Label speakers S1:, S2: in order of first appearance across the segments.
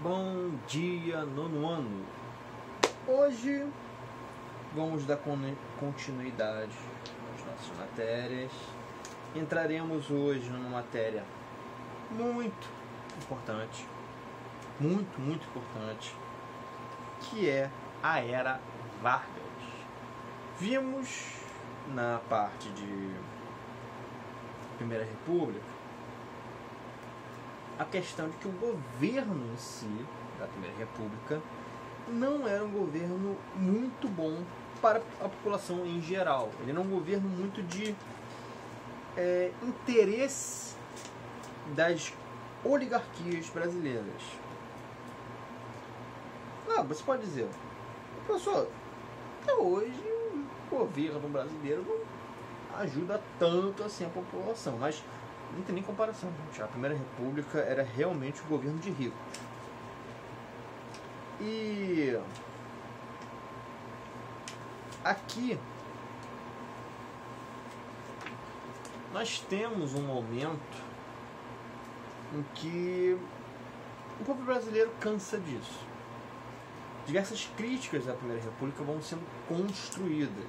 S1: Bom dia, nono ano. Hoje vamos dar continuidade às nossas matérias. Entraremos hoje numa matéria muito importante, muito importante, que é a Era Vargas. Vimos na parte de Primeira República a questão de que o governo em si, da Primeira República, não era um governo muito bom para a população em geral. Ele era um governo muito de interesse das oligarquias brasileiras. Você pode dizer, professor, até hoje o governo brasileiro não ajuda tanto assim a população, mas não tem nem comparação, gente. A Primeira República era realmente o governo de ricos. E aqui nós temos um momento em que o povo brasileiro cansa disso. Diversas críticas à Primeira República vão sendo construídas.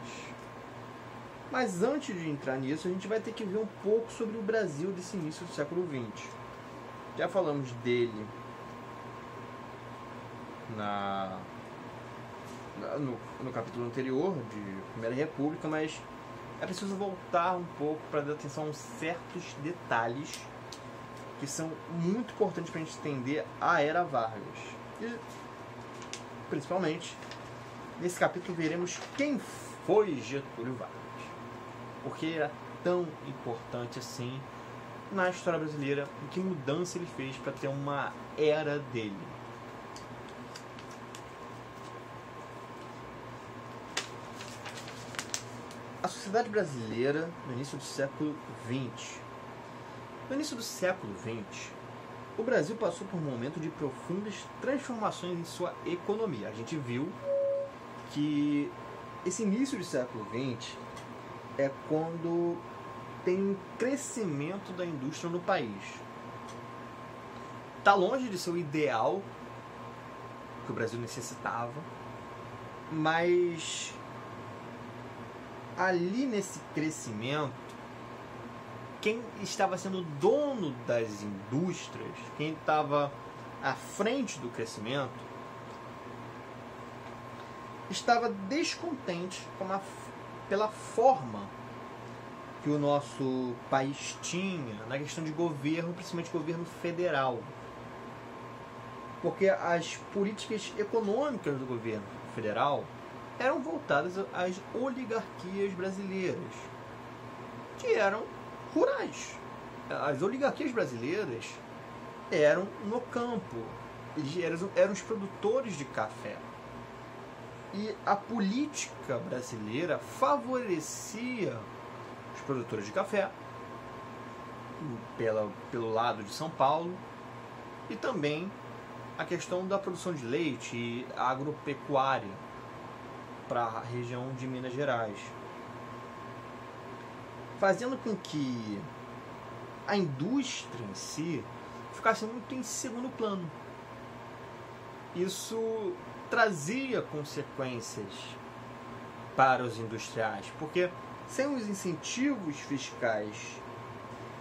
S1: Mas antes de entrar nisso, a gente vai ter que ver um pouco sobre o Brasil desse início do século XX. Já falamos dele no capítulo anterior de Primeira República, mas é preciso voltar um pouco para dar atenção a certos detalhes que são muito importantes para a gente entender a Era Vargas. E, principalmente, nesse capítulo veremos quem foi Getúlio Vargas. Porque era tão importante assim na história brasileira, e que mudança ele fez para ter uma era dele. A sociedade brasileira no início do século XX. No início do século XX, o Brasil passou por um momento de profundas transformações em sua economia. A gente viu que esse início do século XX é quando tem um crescimento da indústria no país. Está longe de ser o ideal que o Brasil necessitava, mas ali nesse crescimento, quem estava sendo dono das indústrias, quem estava à frente do crescimento, estava descontente pela forma que o nosso país tinha na questão de governo, principalmente governo federal. Porque as políticas econômicas do governo federal eram voltadas às oligarquias brasileiras, que eram rurais. As oligarquias brasileiras eram no campo, eles eram os produtores de café. E a política brasileira favorecia os produtores de café pelo lado de São Paulo, e também a questão da produção de leite e agropecuária para a região de Minas Gerais, fazendo com que a indústria em si ficasse muito em segundo plano. Isso trazia consequências para os industriais, porque sem os incentivos fiscais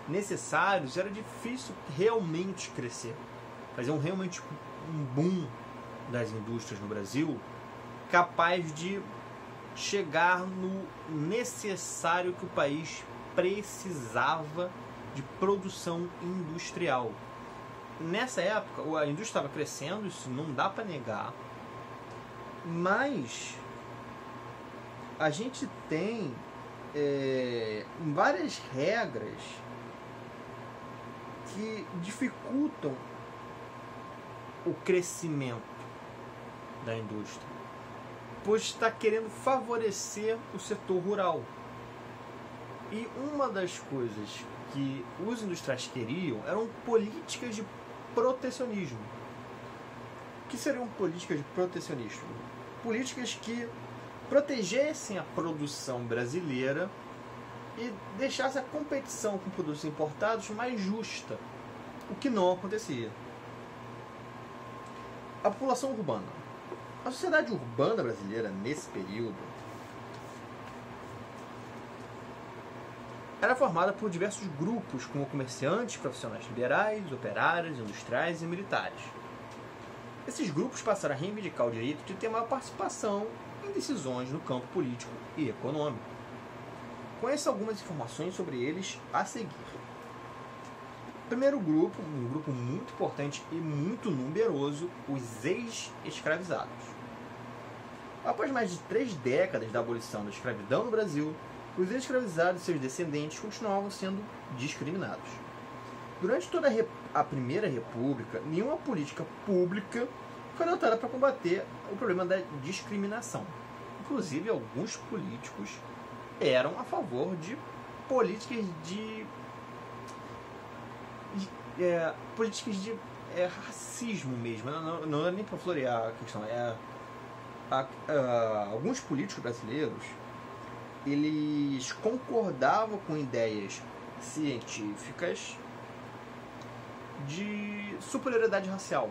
S1: necessários era difícil realmente crescer, fazer realmente um boom das indústrias no Brasil, capaz de chegar no necessário que o país precisava de produção industrial. Nessa época a indústria estava crescendo, isso não dá para negar, mas a gente tem várias regras que dificultam o crescimento da indústria, pois está querendo favorecer o setor rural. E uma das coisas que os industriais queriam eram políticas de protecionismo. O que seriam políticas de protecionismo? Políticas que protegessem a produção brasileira e deixasse a competição com produtos importados mais justa, o que não acontecia. A população urbana. A sociedade urbana brasileira, nesse período, era formada por diversos grupos, como comerciantes, profissionais liberais, operários, industriais e militares. Esses grupos passaram a reivindicar o direito de ter maior participação em decisões no campo político e econômico. Conheça algumas informações sobre eles a seguir. Primeiro grupo, um grupo muito importante e muito numeroso, os ex-escravizados. Após mais de 3 décadas da abolição da escravidão no Brasil, os escravizados e seus descendentes continuavam sendo discriminados. Durante toda a Primeira República, nenhuma política pública foi adotada para combater o problema da discriminação. Inclusive, alguns políticos eram a favor de políticas de racismo mesmo. Não é nem para florear a questão. Alguns políticos brasileiros, eles concordavam com ideias científicas de superioridade racial.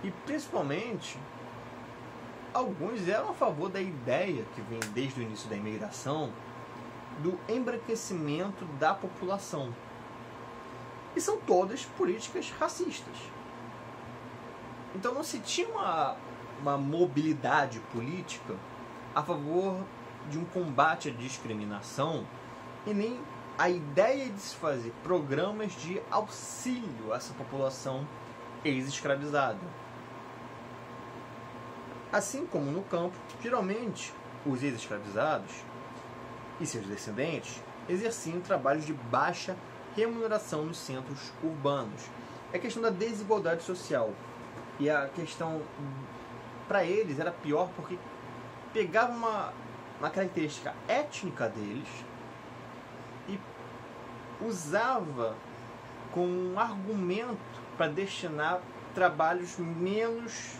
S1: E principalmente, alguns eram a favor da ideia, que vem desde o início da imigração, do embranquecimento da população. E são todas políticas racistas. Então não se tinha uma mobilidade política a favor de um combate à discriminação e nem a ideia de se fazer programas de auxílio a essa população ex-escravizada. Assim como no campo, geralmente os ex-escravizados e seus descendentes exerciam trabalhos de baixa remuneração nos centros urbanos. É a questão da desigualdade social. E a questão, para eles, era pior porque pegava uma característica étnica deles e usava como um argumento para destinar trabalhos menos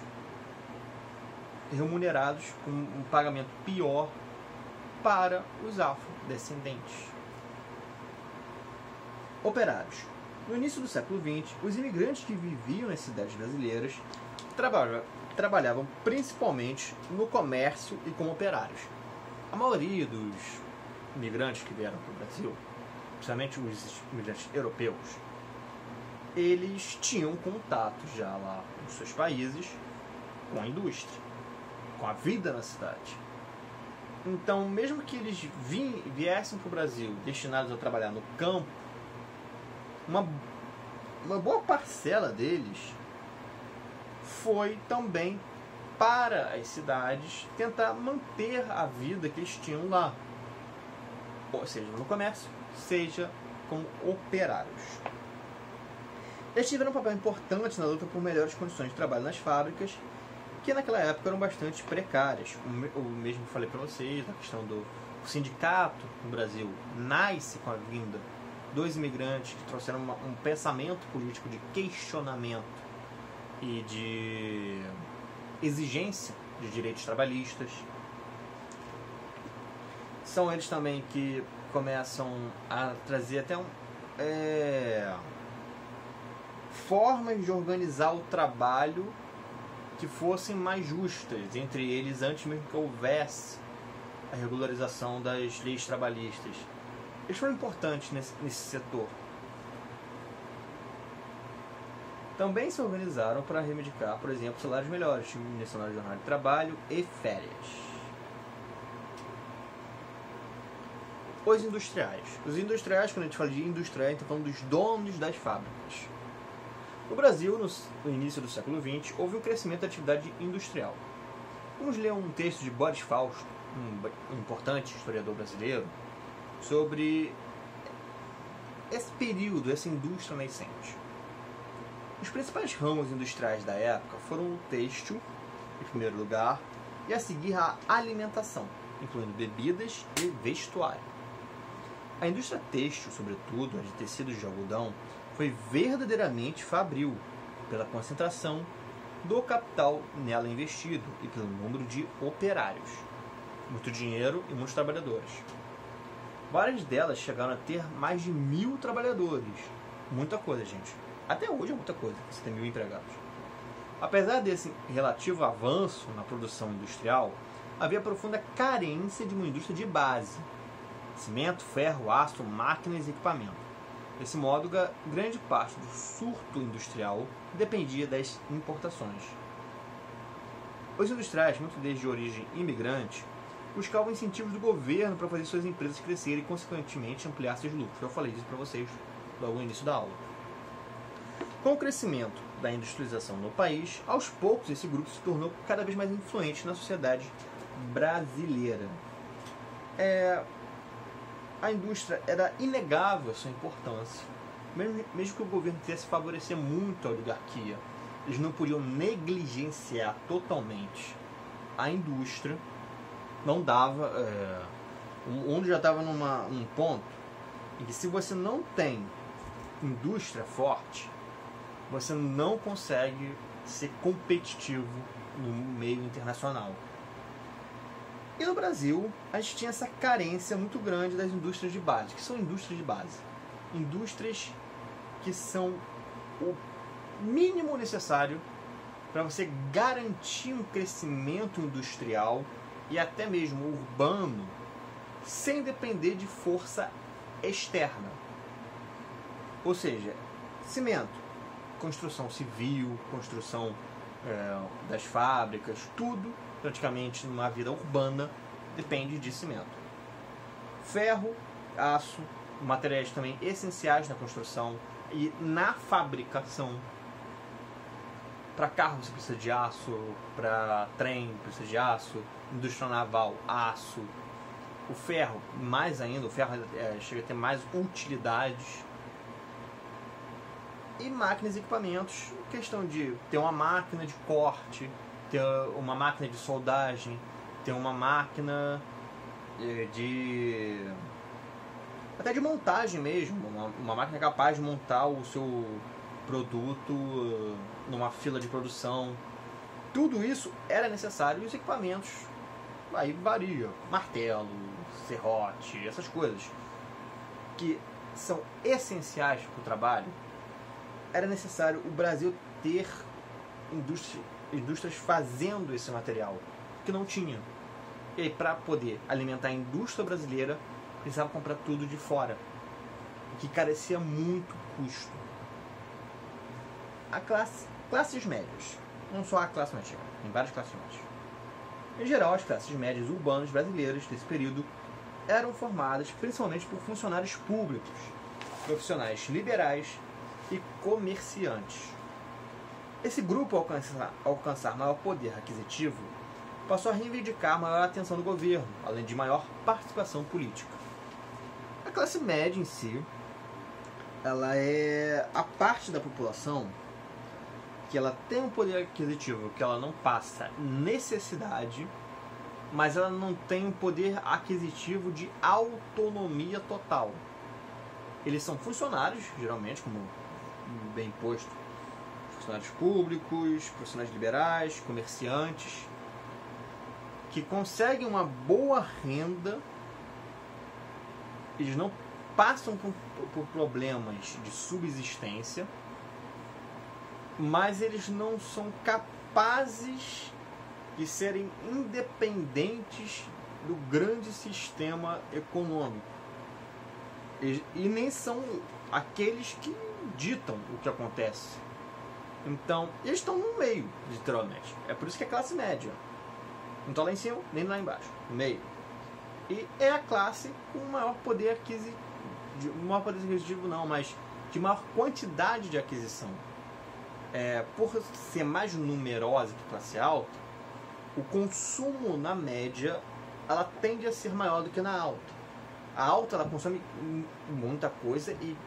S1: remunerados, com um pagamento pior para os afrodescendentes. Operários. No início do século XX, os imigrantes que viviam nas cidades brasileiras trabalhavam principalmente no comércio e como operários. A maioria dos imigrantes que vieram para o Brasil, principalmente os imigrantes europeus, eles tinham contato já lá nos seus países com a indústria, com a vida na cidade. Então, mesmo que eles viessem para o Brasil destinados a trabalhar no campo, uma boa parcela deles foi também para as cidades tentar manter a vida que eles tinham lá, ou seja, no comércio, seja como operários. Eles tiveram um papel importante na luta por melhores condições de trabalho nas fábricas, que naquela época eram bastante precárias. O mesmo que falei para vocês, a questão do sindicato no Brasil nasce com a vinda dos imigrantes que trouxeram um pensamento político de questionamento e de exigência de direitos trabalhistas. São eles também que começam a trazer até formas de organizar o trabalho que fossem mais justas entre eles, antes mesmo que houvesse a regularização das leis trabalhistas. Eles foram importantes nesse setor. Também se organizaram para reivindicar, por exemplo, salários melhores, diminuição da jornada de trabalho e férias. Os industriais. Os industriais, quando a gente fala de industriais, a gente está falando dos donos das fábricas. No Brasil, no início do século XX, houve um crescimento da atividade industrial. Vamos ler um texto de Boris Fausto, um importante historiador brasileiro, sobre esse período, essa indústria nascente. Os principais ramos industriais da época foram o têxtil, em primeiro lugar, e a seguir a alimentação, incluindo bebidas e vestuário. A indústria têxtil, sobretudo a de tecidos de algodão, foi verdadeiramente fabril pela concentração do capital nela investido e pelo número de operários. Muito dinheiro e muitos trabalhadores. Várias delas chegaram a ter mais de 1.000 trabalhadores. Muita coisa, gente. Até hoje é muita coisa, você tem 1.000 empregados. Apesar desse relativo avanço na produção industrial, havia profunda carência de uma indústria de base: cimento, ferro, aço, máquinas e equipamento. Desse modo, grande parte do surto industrial dependia das importações. Os industriais, muitos deles de origem imigrante, buscavam incentivos do governo para fazer suas empresas crescerem e, consequentemente, ampliar seus lucros. Eu falei disso para vocês logo no início da aula. Com o crescimento da industrialização no país, aos poucos esse grupo se tornou cada vez mais influente na sociedade brasileira. A indústria era inegável a sua importância. Mesmo que o governo quisesse favorecer muito a oligarquia, eles não podiam negligenciar totalmente a indústria. Não dava. O mundo já estava num ponto em que, se você não tem indústria forte, você não consegue ser competitivo no meio internacional. E no Brasil, a gente tinha essa carência muito grande das indústrias de base. Que são indústrias de base? Indústrias que são o mínimo necessário para você garantir um crescimento industrial e até mesmo urbano, sem depender de força externa. Ou seja, cimento, construção civil, construção das fábricas, tudo praticamente numa vida urbana depende de cimento. Ferro, aço, materiais também essenciais na construção e na fabricação. Para carro você precisa de aço, para trem precisa de aço, indústria naval, aço. O ferro, mais ainda, o ferro chega a ter mais utilidades. E máquinas e equipamentos, questão de ter uma máquina de corte, ter uma máquina de soldagem, ter uma máquina até de montagem mesmo, uma máquina capaz de montar o seu produto numa fila de produção. Tudo isso era necessário, e os equipamentos aí varia, martelo, serrote, essas coisas que são essenciais para o trabalho. Era necessário o Brasil ter indústrias fazendo esse material, que não tinha. E aí, para poder alimentar a indústria brasileira, precisava comprar tudo de fora, o que carecia muito custo. Classes médias, não só a classe média, tem várias classes médias. Em geral, as classes médias urbanas brasileiras desse período eram formadas principalmente por funcionários públicos, profissionais liberais e comerciantes. Esse grupo, ao alcançar maior poder aquisitivo, passou a reivindicar maior atenção do governo, além de maior participação política. A classe média em si, ela é a parte da população que ela tem um poder aquisitivo, que ela não passa necessidade, mas ela não tem um poder aquisitivo de autonomia total. Eles são funcionários, geralmente, como bem posto, funcionários públicos, profissionais liberais, comerciantes, que conseguem uma boa renda. Eles não passam por problemas de subsistência, mas eles não são capazes de serem independentes do grande sistema econômico. E nem são aqueles que ditam o que acontece. Então, eles estão no meio, literalmente. É por isso que é classe média. Não está lá em cima, nem lá embaixo. No meio. E é a classe com maior poder aquisitivo. Maior poder aquisitivo não, mas de maior quantidade de aquisição. Por ser mais numerosa que classe alta, o consumo na média ela tende a ser maior do que na alta. A alta ela consome muita coisa e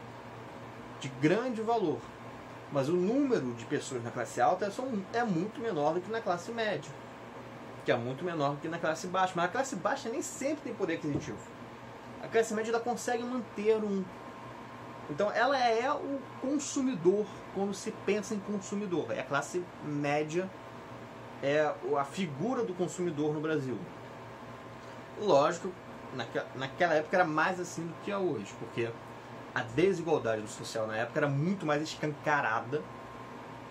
S1: de grande valor, mas o número de pessoas na classe alta é muito menor do que na classe média, que é muito menor do que na classe baixa. Mas a classe baixa nem sempre tem poder aquisitivo. A classe média ela consegue manter então ela é o consumidor quando se pensa em consumidor. A classe média é a figura do consumidor no Brasil. Lógico, naquela época era mais assim do que é hoje, porque a desigualdade social na época era muito mais escancarada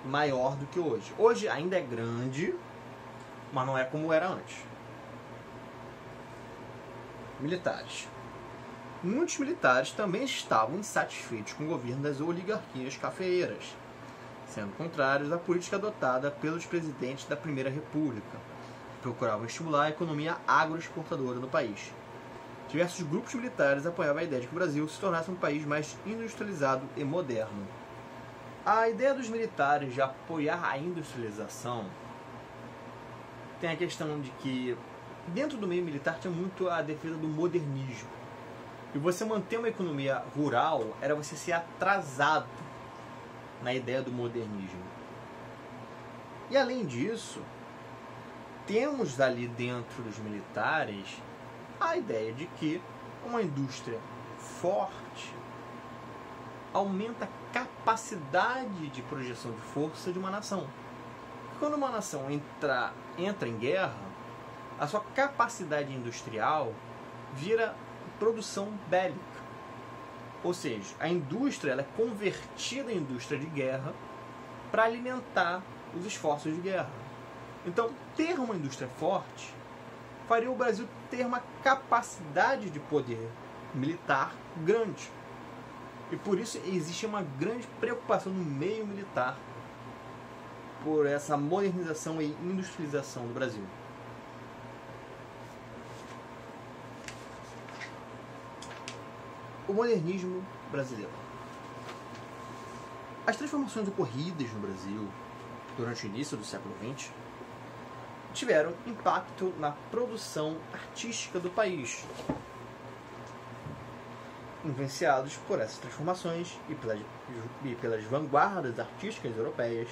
S1: maior do que hoje. Hoje ainda é grande, mas não é como era antes. Militares. Muitos militares também estavam insatisfeitos com o governo das oligarquias cafeeiras, sendo contrários à política adotada pelos presidentes da Primeira República, que procuravam estimular a economia agroexportadora do país. Diversos grupos militares apoiavam a ideia de que o Brasil se tornasse um país mais industrializado e moderno. A ideia dos militares de apoiar a industrialização tem a questão de que dentro do meio militar tinha muito a defesa do modernismo. E você manter uma economia rural era você ser atrasado na ideia do modernismo. E além disso, temos ali dentro dos militares a ideia de que uma indústria forte aumenta a capacidade de projeção de força de uma nação. Quando uma nação entra em guerra, a sua capacidade industrial vira produção bélica. Ou seja, a indústria ela é convertida em indústria de guerra para alimentar os esforços de guerra. Então, ter uma indústria forte faria o Brasil ter uma capacidade de poder militar grande. E por isso existe uma grande preocupação no meio militar por essa modernização e industrialização do Brasil. O modernismo brasileiro. As transformações ocorridas no Brasil durante o início do século XX tiveram impacto na produção artística do país. Influenciados por essas transformações e pelas vanguardas artísticas europeias,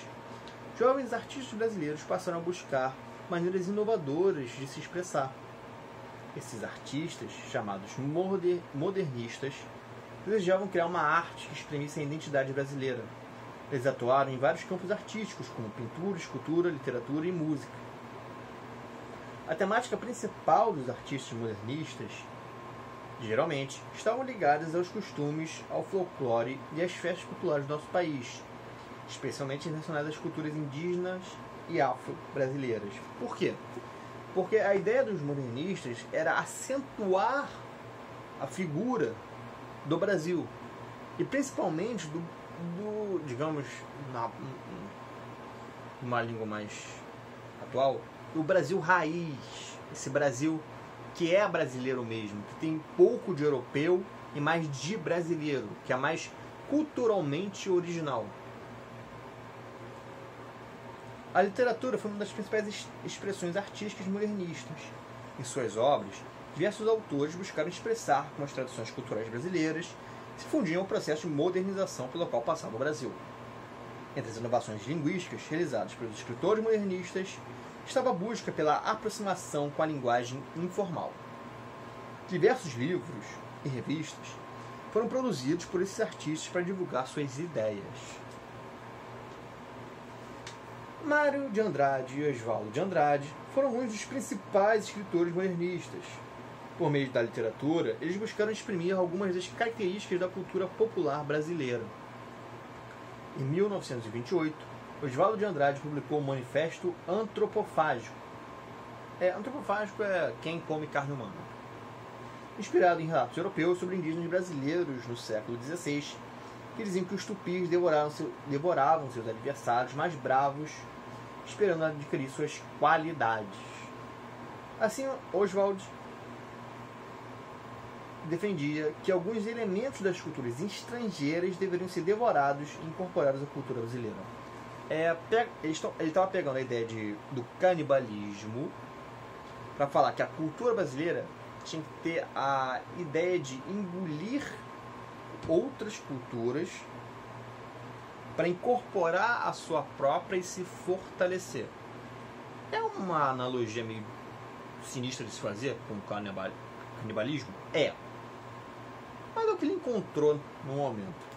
S1: jovens artistas brasileiros passaram a buscar maneiras inovadoras de se expressar. Esses artistas, chamados modernistas, desejavam criar uma arte que exprimisse a identidade brasileira. Eles atuaram em vários campos artísticos, como pintura, escultura, literatura e música. A temática principal dos artistas modernistas, geralmente, estavam ligadas aos costumes, ao folclore e às festas populares do nosso país, especialmente relacionadas às culturas indígenas e afro-brasileiras. Por quê? Porque a ideia dos modernistas era acentuar a figura do Brasil. E principalmente digamos, numa língua mais atual, do Brasil raiz. Esse Brasil que é brasileiro mesmo, que tem pouco de europeu e mais de brasileiro, que é mais culturalmente original. A literatura foi uma das principais expressões artísticas modernistas. Em suas obras, diversos autores buscaram expressar como as tradições culturais brasileiras se fundiam ao processo de modernização pelo qual passava o Brasil. Entre as inovações linguísticas realizadas pelos escritores modernistas, estava a busca pela aproximação com a linguagem informal. Diversos livros e revistas foram produzidos por esses artistas para divulgar suas ideias. Mário de Andrade e Oswaldo de Andrade foram alguns dos principais escritores modernistas. Por meio da literatura, eles buscaram exprimir algumas das características da cultura popular brasileira. Em 1928, Oswaldo de Andrade publicou o Manifesto Antropofágico. Antropofágico é quem come carne humana. Inspirado em relatos europeus sobre indígenas brasileiros no século XVI, que diziam que os tupis devoravam seus adversários mais bravos, esperando adquirir suas qualidades. Assim, Oswald defendia que alguns elementos das culturas estrangeiras deveriam ser devorados e incorporados à cultura brasileira. Ele estava pegando a ideia do canibalismo para falar que a cultura brasileira tinha que ter a ideia de engolir outras culturas para incorporar a sua própria e se fortalecer. É uma analogia meio sinistra de se fazer com o canibalismo? É. Mas é o que ele encontrou no momento.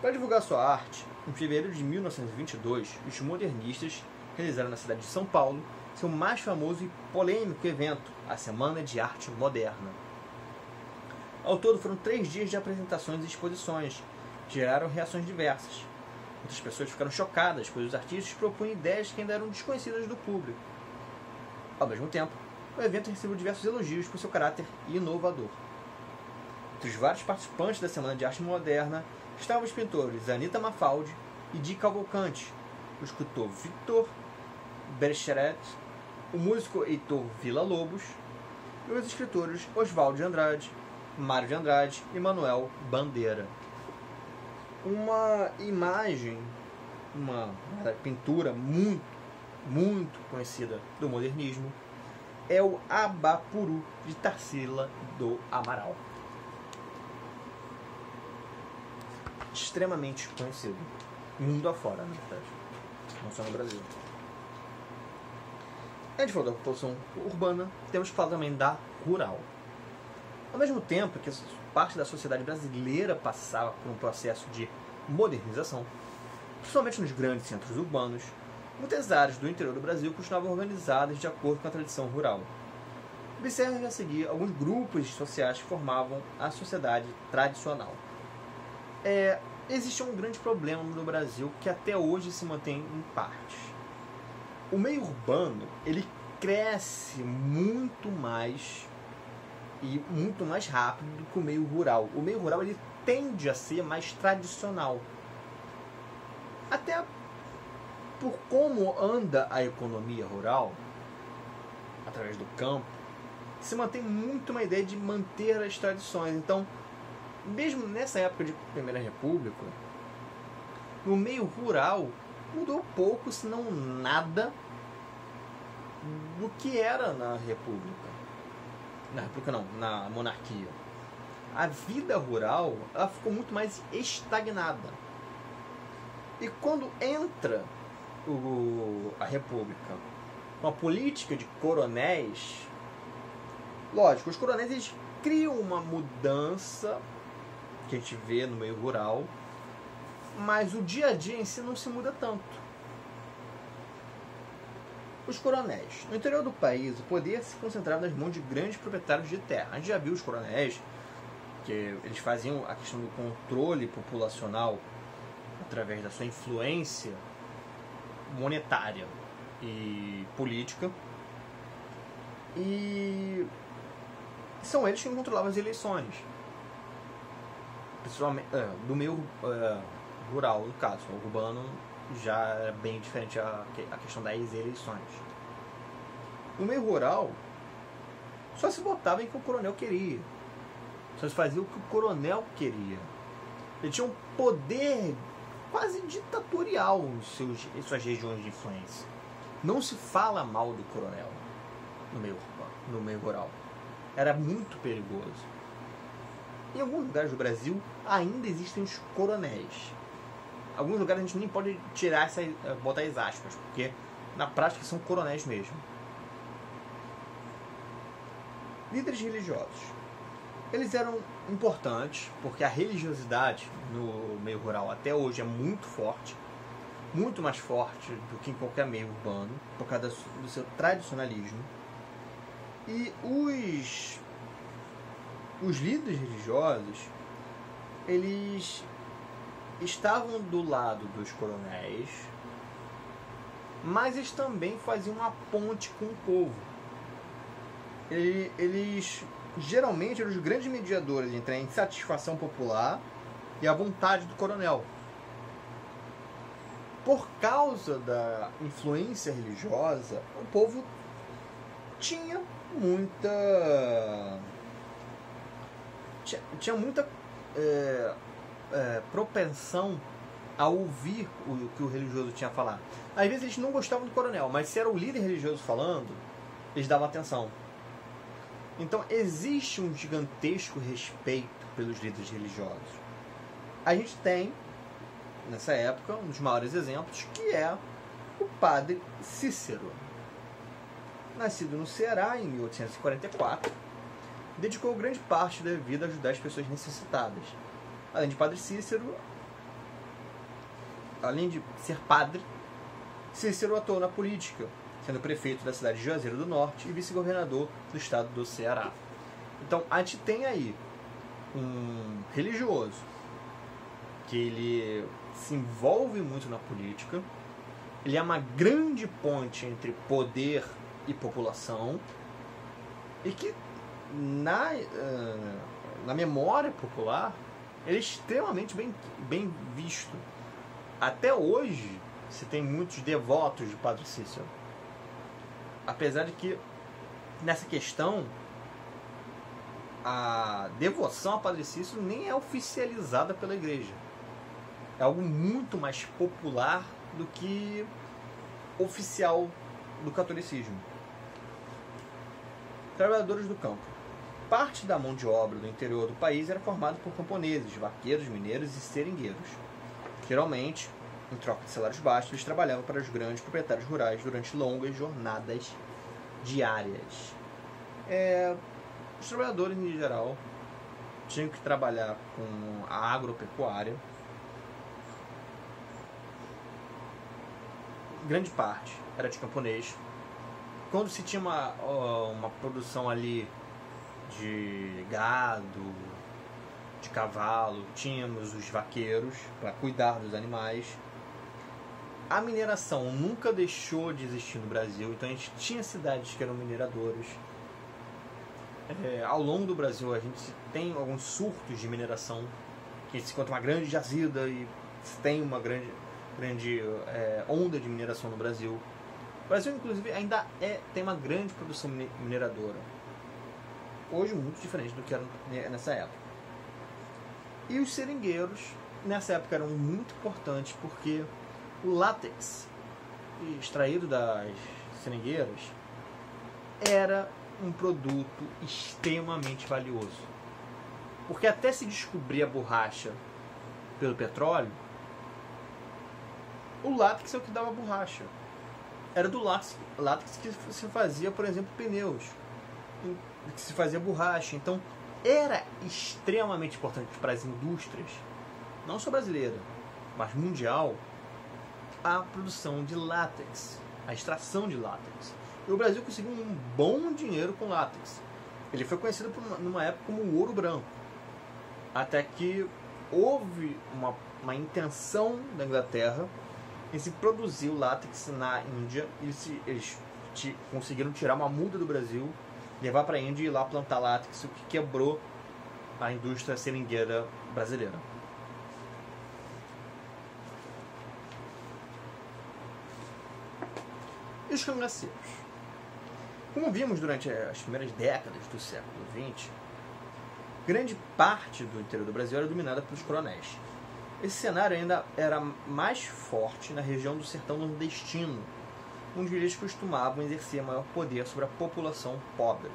S1: Para divulgar sua arte, em fevereiro de 1922, os modernistas realizaram na cidade de São Paulo seu mais famoso e polêmico evento, a Semana de Arte Moderna. Ao todo foram 3 dias de apresentações e exposições, que geraram reações diversas. Outras pessoas ficaram chocadas, pois os artistas propunham ideias que ainda eram desconhecidas do público. Ao mesmo tempo, o evento recebeu diversos elogios por seu caráter inovador. Entre os vários participantes da Semana de Arte Moderna estavam os pintores Anita Mafaldi e Di Cavalcanti, o escultor Victor Bercheret, o músico Heitor Villa-Lobos e os escritores Oswaldo de Andrade, Mário de Andrade e Manuel Bandeira. Uma imagem, uma pintura muito conhecida do modernismo é o Abapuru de Tarsila do Amaral. Extremamente conhecido, mundo afora, na verdade, não só no Brasil. A gente falou da população urbana, temos que falar também da rural. Ao mesmo tempo que parte da sociedade brasileira passava por um processo de modernização, principalmente nos grandes centros urbanos, muitas áreas do interior do Brasil continuavam organizadas de acordo com a tradição rural. Observe a seguir alguns grupos sociais que formavam a sociedade tradicional. Existe um grande problema no Brasil que até hoje se mantém em parte. O meio urbano, ele cresce muito mais e muito mais rápido do que o meio rural. O meio rural, ele tende a ser mais tradicional. Até por como anda a economia rural, através do campo, se mantém muito uma ideia de manter as tradições. Então, mesmo nessa época de Primeira República, no meio rural mudou pouco, se não nada, do que era na República. Na República não, na monarquia. A vida rural, ela ficou muito mais estagnada. E quando entra a República com a política de coronéis, lógico, os coronéis eles criam uma mudança que a gente vê no meio rural, mas o dia a dia em si não se muda tanto. Os coronéis. No interior do país, o poder se concentrava nas mãos de grandes proprietários de terra. A gente já viu os coronéis, que eles faziam a questão do controle populacional através da sua influência monetária e política. E são eles que controlavam as eleições. Principalmente do meio rural, no caso. O urbano já é bem diferente a questão das eleições. No meio rural, só se votava em que o coronel queria. Só se fazia o que o coronel queria. Ele tinha um poder quase ditatorial em suas regiões de influência. Não se fala mal do coronel no meio rural. Era muito perigoso. Em alguns lugares do Brasil ainda existem os coronéis. Alguns lugares a gente nem pode botar as aspas, porque na prática são coronéis mesmo. Líderes religiosos. Eles eram importantes porque a religiosidade no meio rural até hoje é muito forte, muito mais forte do que em qualquer meio urbano, por causa do seu tradicionalismo. E os líderes religiosos, eles estavam do lado dos coronéis, mas eles também faziam uma ponte com o povo. Eles geralmente eram os grandes mediadores entre a insatisfação popular e a vontade do coronel. Por causa da influência religiosa, o povo tinha muita propensão a ouvir o que o religioso tinha a falar. Às vezes eles não gostavam do coronel, mas se era o líder religioso falando, eles davam atenção. Então existe um gigantesco respeito pelos líderes religiosos. A gente tem, nessa época, um dos maiores exemplos, que é o padre Cícero. Nascido no Ceará em 1844, dedicou grande parte da vida a ajudar as pessoas necessitadas. Além de padre Cícero, além de ser padre, Cícero atuou na política, sendo prefeito da cidade de Juazeiro do Norte e vice-governador do estado do Ceará. Então a gente tem aí um religioso que ele se envolve muito na política, ele é uma grande ponte entre poder e população, e que na memória popular ele é extremamente bem visto. Até hoje se tem muitos devotos de Padre Cícero, apesar de que nessa questão a devoção a Padre Cícero nem é oficializada pela igreja. É algo muito mais popular do que oficial do catolicismo. Trabalhadores do campo. Parte da mão de obra do interior do país era formada por camponeses, vaqueiros, mineiros e seringueiros. Geralmente, em troca de salários baixos, eles trabalhavam para os grandes proprietários rurais durante longas jornadas diárias. Os trabalhadores, em geral, tinham que trabalhar com a agropecuária. Grande parte era de camponês. Quando se tinha uma produção ali de gado, de cavalo, tínhamos os vaqueiros para cuidar dos animais. A mineração nunca deixou de existir no Brasil, então a gente tinha cidades que eram mineradoras. Ao longo do Brasil a gente tem alguns surtos de mineração, que se encontra uma grande jazida e tem uma grande onda de mineração no Brasil. O Brasil, inclusive, ainda tem uma grande produção mineradora. Hoje, muito diferente do que era nessa época. E os seringueiros, nessa época, eram muito importantes porque o látex extraído das seringueiras era um produto extremamente valioso. Porque até se descobrir a borracha pelo petróleo, o látex é o que dava borracha. Era do látex que se fazia, por exemplo, pneus, que se fazia borracha. Então, era extremamente importante para as indústrias, não só brasileira, mas mundial, a produção de látex, a extração de látex. E o Brasil conseguiu um bom dinheiro com látex. Ele foi conhecido numa época como o ouro branco, até que houve uma intenção da Inglaterra em se produzir o látex na Índia. Eles conseguiram tirar uma muda do Brasil, levar para a Índia e ir lá plantar látex, o que quebrou a indústria seringueira brasileira. E os cangaceiros? Como vimos durante as primeiras décadas do século XX, grande parte do interior do Brasil era dominada pelos coronéis. Esse cenário ainda era mais forte na região do sertão nordestino, onde eles costumavam exercer maior poder sobre a população pobre.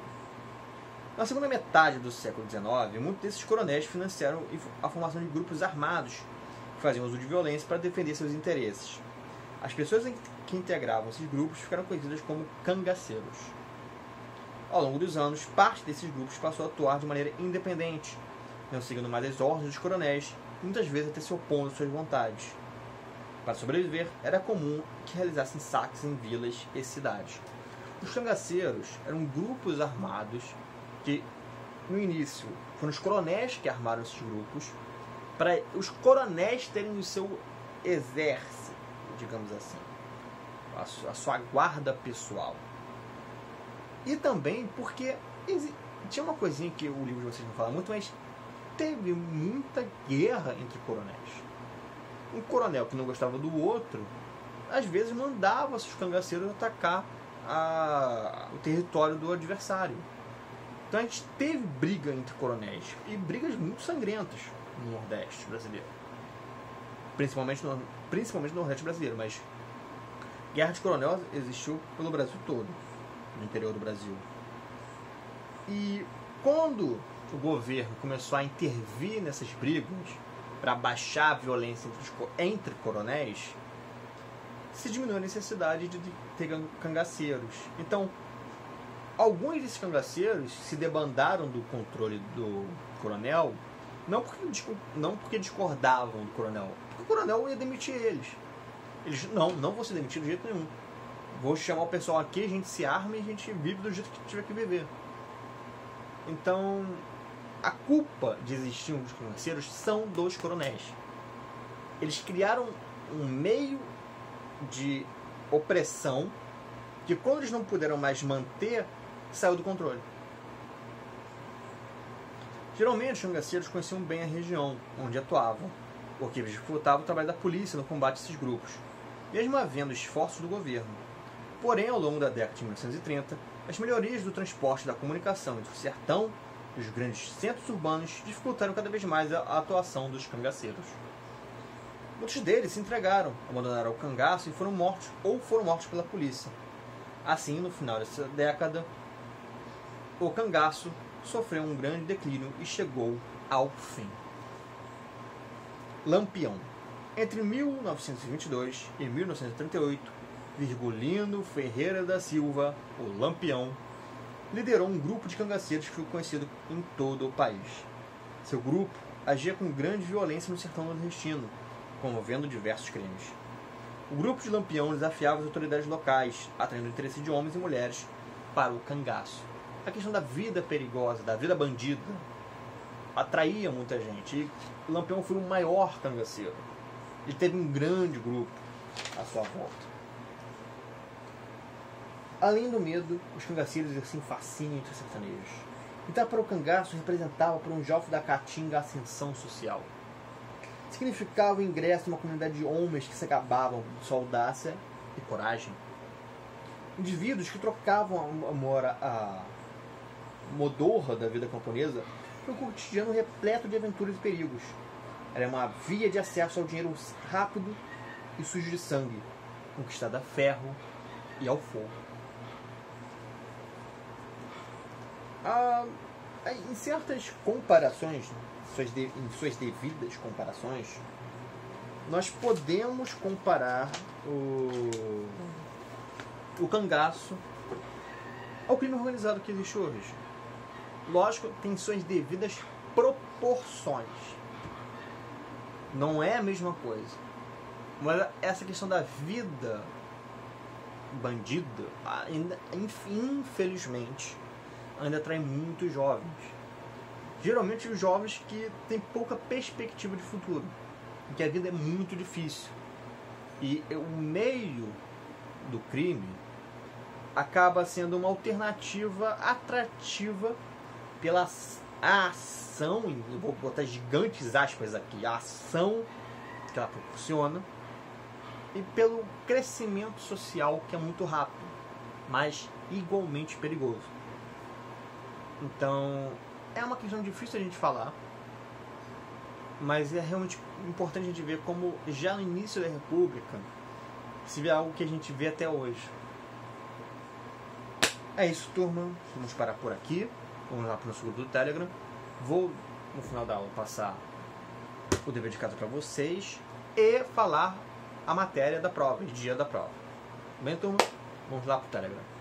S1: Na segunda metade do século XIX, muitos desses coronéis financiaram a formação de grupos armados que faziam uso de violência para defender seus interesses. As pessoas que integravam esses grupos ficaram conhecidas como cangaceiros. Ao longo dos anos, parte desses grupos passou a atuar de maneira independente, não seguindo mais as ordens dos coronéis, e muitas vezes até se opondo às suas vontades. Para sobreviver, era comum que realizassem saques em vilas e cidades. Os cangaceiros eram grupos armados que, no início, foram os coronéis que armaram esses grupos, para os coronéis terem o seu exército, digamos assim, a sua guarda pessoal. E também porque tinha uma coisinha que o livro de vocês não fala muito, mas teve muita guerra entre coronéis. Um coronel que não gostava do outro, às vezes mandava seus cangaceiros atacar o território do adversário. Então a gente teve briga entre coronéis, e brigas muito sangrentas no Nordeste brasileiro. Principalmente no Nordeste brasileiro, mas guerra de coronel existiu pelo Brasil todo, no interior do Brasil. E quando o governo começou a intervir nessas brigas para baixar a violência entre coronéis, se diminuiu a necessidade de ter cangaceiros. Então, alguns desses cangaceiros se debandaram do controle do coronel, não porque discordavam do coronel, porque o coronel ia demitir eles. Eles, não vou ser demitido de jeito nenhum. Vou chamar o pessoal aqui, a gente se arma e a gente vive do jeito que tiver que viver. Então, a culpa de existir os cangaceiros são dos coronéis. eles criaram um meio de opressão que, quando eles não puderam mais manter, saiu do controle. Geralmente, os cangaceiros conheciam bem a região onde atuavam, porque eles dificultavam o trabalho da polícia no combate a esses grupos, mesmo havendo esforços do governo. Porém, ao longo da década de 1930, as melhorias do transporte e da comunicação entre o sertão e os grandes centros urbanos dificultaram cada vez mais a atuação dos cangaceiros. Muitos deles se entregaram, abandonaram o cangaço e foram mortos pela polícia. Assim, no final dessa década, o cangaço sofreu um grande declínio e chegou ao fim. Lampião. Entre 1922 e 1938, Virgulino Ferreira da Silva, o Lampião, liderou um grupo de cangaceiros que ficou conhecido em todo o país. Seu grupo agia com grande violência no sertão nordestino, comovendo diversos crimes. O grupo de Lampião desafiava as autoridades locais, atraindo o interesse de homens e mulheres para o cangaço. A questão da vida perigosa, da vida bandida, atraía muita gente. E Lampião foi o maior cangaceiro. Ele teve um grande grupo à sua volta. Além do medo, os cangaceiros exerciam fascínio entre os sertanejos. Entrar para o cangaço representava para um jovem da Caatinga a ascensão social. Significava o ingresso numa comunidade de homens que se gabavam de sua audácia e coragem. Indivíduos que trocavam a modorra da vida camponesa por um cotidiano repleto de aventuras e perigos. Era uma via de acesso ao dinheiro rápido e sujo de sangue, conquistada a ferro e ao fogo. Em certas comparações, em suas devidas comparações, nós podemos comparar o cangaço ao crime organizado que existe hoje. Lógico, tem suas devidas proporções. Não é a mesma coisa. Mas essa questão da vida bandida, ainda, infelizmente, ainda atrai muitos jovens. Geralmente os jovens que têm pouca perspectiva de futuro, porque a vida é muito difícil. E o meio do crime acaba sendo uma alternativa atrativa pela ação, vou botar gigantes aspas aqui, a ação que ela proporciona, e pelo crescimento social que é muito rápido, mas igualmente perigoso. Então, é uma questão difícil a gente falar, mas é realmente importante a gente ver como já no início da República se vê algo que a gente vê até hoje. É isso, turma. Vamos parar por aqui. Vamos lá para o nosso grupo do Telegram. Vou, no final da aula, passar o dever de casa para vocês e falar a matéria da prova, o dia da prova. Bem, turma? Vamos lá para o Telegram.